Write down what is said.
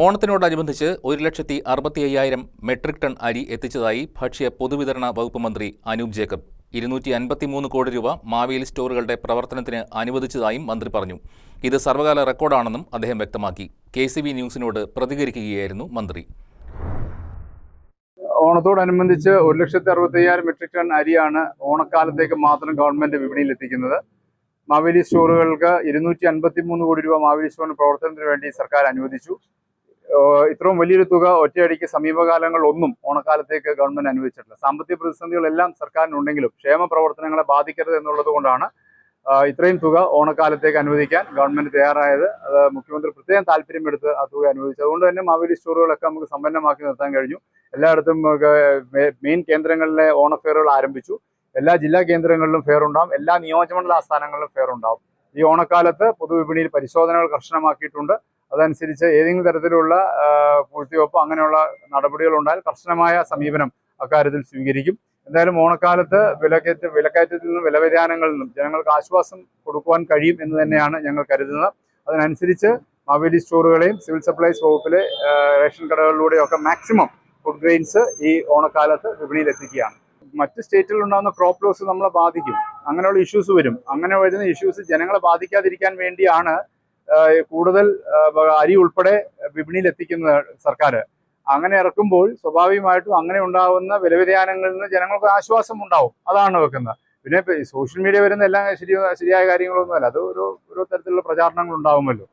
ഓണത്തിനോടനുബന്ധിച്ച് 1,65,000 metric ton അരി എത്തിച്ചതായി ഭക്ഷ്യ പൊതുവിതരണ വകുപ്പ് മന്ത്രി അനൂപ് ജേക്കബ്. 253 കോടി രൂപ മാവേലി സ്റ്റോറുകളുടെ പ്രവർത്തനത്തിന് അനുവദിച്ചതായും മന്ത്രി പറഞ്ഞു. ഇത് സർവകാല റെക്കോർഡാണെന്നും അദ്ദേഹം വ്യക്തമാക്കി. KCB ന്യൂസിനോട് പ്രതികരിക്കുകയായിരുന്നു മന്ത്രി. ഓണത്തോടനുബന്ധിച്ച് 1,65,000 മെട്രിക് ടൺ അരിയാണ് ഓണക്കാലത്തേക്ക് മാത്രം ഗവൺമെന്റ് വിപണിയിൽ എത്തിക്കുന്നത്. മാവേലി സ്റ്റോറുകൾക്ക് 253 കോടി രൂപ മാവേലി സ്റ്റോറിന് പ്രവർത്തനത്തിന് വേണ്ടി സർക്കാർ അനുവദിച്ചു. ഇത്രയും വലിയൊരു തുക ഒറ്റയടിക്ക് സമീപകാലങ്ങളിലൊന്നും ഓണക്കാലത്തേക്ക് ഗവൺമെന്റ് അനുവദിച്ചിട്ടില്ല. സാമ്പത്തിക പ്രതിസന്ധികളെല്ലാം സർക്കാരിനുണ്ടെങ്കിലും ക്ഷേമ പ്രവർത്തനങ്ങളെ ബാധിക്കരുത് എന്നുള്ളത് കൊണ്ടാണ് ഇത്രയും തുക ഓണക്കാലത്തേക്ക് അനുവദിക്കാൻ ഗവൺമെന്റ് തയ്യാറായത്. അത് മുഖ്യമന്ത്രി പ്രത്യേകം താല്പര്യമെടുത്ത് ആ തുക അനുവദിച്ചു. അതുകൊണ്ട് തന്നെ മാവേലി സ്റ്റോറുകളൊക്കെ നമുക്ക് സമ്പന്നമാക്കി നിർത്താൻ കഴിഞ്ഞു. എല്ലായിടത്തും മെയിൻ കേന്ദ്രങ്ങളിലെ ഓണഫെയറുകൾ ആരംഭിച്ചു. എല്ലാ ജില്ലാ കേന്ദ്രങ്ങളിലും ഫെയർ ഉണ്ടാവും. എല്ലാ നിയോജകമണ്ഡല ആസ്ഥാനങ്ങളിലും ഫെയർ ഉണ്ടാവും. ഈ ഓണക്കാലത്ത് പൊതുവിപണിയിൽ പരിശോധനകൾ കർശനമാക്കിയിട്ടുണ്ട്. അതനുസരിച്ച് ഏതെങ്കിലും തരത്തിലുള്ള പൂഴ്ത്തിവെപ്പോ അങ്ങനെയുള്ള നടപടികൾ ഉണ്ടായാൽ കർശനമായ സമീപനം അക്കാര്യത്തിൽ സ്വീകരിക്കും. എന്തായാലും ഓണക്കാലത്ത് വിലക്കയറ്റത്തിൽ നിന്നും വില വ്യതിയാനങ്ങളിൽ നിന്നും ജനങ്ങൾക്ക് ആശ്വാസം കൊടുക്കുവാൻ കഴിയും എന്ന് തന്നെയാണ് ഞങ്ങൾ കരുതുന്നത്. അതിനനുസരിച്ച് മാവേലി സ്റ്റോറുകളെയും സിവിൽ സപ്ലൈസ് വകുപ്പിലെ റേഷൻ കടകളിലൂടെയൊക്കെ മാക്സിമം ഫുഡ് ഗ്രെയിൻസ് ഈ ഓണക്കാലത്ത് വിപണിയിൽ എത്തിക്കുകയാണ്. മറ്റ് സ്റ്റേറ്റുകളിൽ ഉണ്ടാകുന്ന ക്രോപ്പ് ലോസ് നമ്മളെ ബാധിക്കും. അങ്ങനെയുള്ള ഇഷ്യൂസ് വരും. അങ്ങനെ വരുന്ന ഇഷ്യൂസ് ജനങ്ങളെ ബാധിക്കാതിരിക്കാൻ വേണ്ടിയാണ് കൂടുതൽ അരി ഉൾപ്പെടെ വിപണിയിൽ എത്തിക്കുന്നത് സർക്കാർ. അങ്ങനെ ഇറക്കുമ്പോൾ സ്വാഭാവികമായിട്ടും അങ്ങനെ ഉണ്ടാകുന്ന വില വ്യതിയാനങ്ങളിൽ നിന്ന് ജനങ്ങൾക്ക് ആശ്വാസം ഉണ്ടാവും. അതാണ് വെക്കുന്നത്. പിന്നെ സോഷ്യൽ മീഡിയ വരുന്ന എല്ലാം ശരിയായ കാര്യങ്ങളൊന്നുമല്ല. അത് ഓരോ തരത്തിലുള്ള പ്രചാരണങ്ങൾ ഉണ്ടാകുമല്ലോ.